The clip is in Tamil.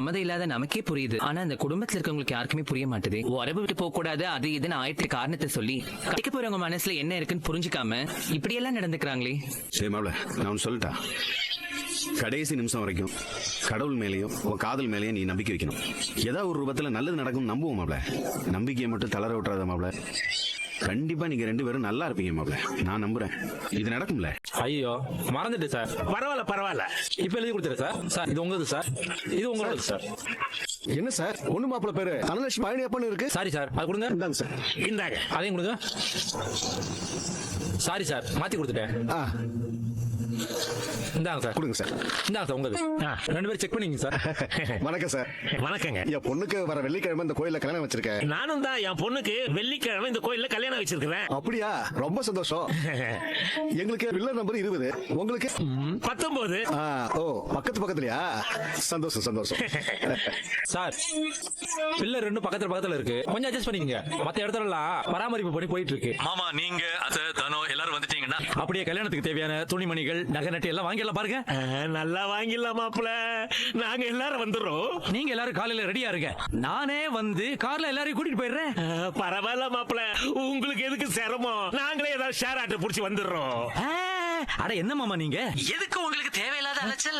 சம்மதம் இல்லாத நமக்கே புரியுது, ஆனா அந்த குடும்பத்துல இருக்கவங்களுக்கு யாருக்குமே புரிய மாட்டுது. உறவு விட்டு போக கூடாது, அது இதுன்னு ஆயிரத்தி காரணத்தை சொல்லி கட்டிக்க போறவங்க மனசுல என்ன இருக்குன்னு புரிஞ்சுக்காம இப்படி எல்லாம் நடந்துக்கிறாங்களே. சரி மாப்ள, நான் ஒன்னு சொல்லிட்டா, கடைசி நிமிஷம் வரைக்கும் கடவுள் மேலேயும் உன் காதல் மேலேயும் நீ நம்பிக்கை வைக்கணும். ஏதாவது ஒரு ரூபத்துல நல்லது நடக்கும் நம்புவோம் மாப்ள. நம்பிக்கையை மட்டும் தளர விட்டுறாத மாப்ள. கண்டிப்பா நீங்க ரெண்டு பேரும் நல்லா இருப்பீங்க மாப்ள, நான் நம்புறேன். இது நடக்கும்ல? ஐயோ மறந்துட்டு சார். பரவாயில்ல பரவாயில்ல, இப்ப எழுதி கொடுத்துரு சார். சார் இது உங்களது சார், இது உங்களது சார். என்ன சார் பொண்ணு மாப்பிள்ள பேரு தனலட்சுமி பழனியப்பன் இருக்கு. சாரி சார், அது கொடுங்க. இந்தாங்க சார். இந்தாங்க. அதையும் கொடுங்க. சாரி சார், மாத்தி கொடுத்துட்டேன். ஆ, இந்தாங்க சார். கொடுங்க சார். இந்தாங்க சார் உங்களது. ரெண்டு பேரும் செக் பண்ணிங்க சார். வணக்கம் சார். வணக்கங்க. என் பொண்ணுக்கு வர வெள்ளிக்கிழமை இந்த கோயில்ல கல்யாணம் வச்சிருக்கேன். நானும் தான் என் பொண்ணுக்கு வெள்ளிக்கிழமை இந்த கோயில்ல கல்யாணம் வச்சிருக்கிறேன். அப்படியா, ரொம்ப சந்தோஷம். எங்களுக்கு பில்லர் நம்பர் 20, உங்களுக்கு 19. ஆ, ஓ பக்கத்து பக்கத்துலயா? சந்தோஷம் சந்தோஷம். சார் பில்லர் ரெண்டும் பக்கத்துல பக்கத்துல இருக்கு, கொஞ்சம் அட்ஜஸ்ட் பண்ணிக்கங்க. மத்த இடத்துல எல்லாம் பராமரிப்பு பண்ணி போயிட்டு இருக்கு. மாமா நீங்க அத்தை தனோ எல்லாரும் வந்துட்டீங்கன்னா அப்படியே கல்யாணத்துக்கு தேவையான துணிமணிகள் நகை நட்டு எல்லாம் வாங்கிடலாம் பாருங்க. நல்லா வாங்கிடலாம் மாப்பிள்ள, நாங்க எல்லாரும் வந்துடுறோம். நீங்க எல்லாரும் காலையில ரெடியா இருங்க, நானே வந்து கார்ல எல்லாரையும் கூட்டிட்டு போயிடுறேன். பரவாயில்ல மாப்பிள்ள, உங்களுக்கு எதுக்கு சிரமம், நாங்களே ஏதாவது ஷேர் ஆட்டோ புடிச்சு வந்துடுறோம். அட என்ன மாமா நீங்க, எதுக்கு உங்களுக்கு தேவையில்லாத அலைச்சல்?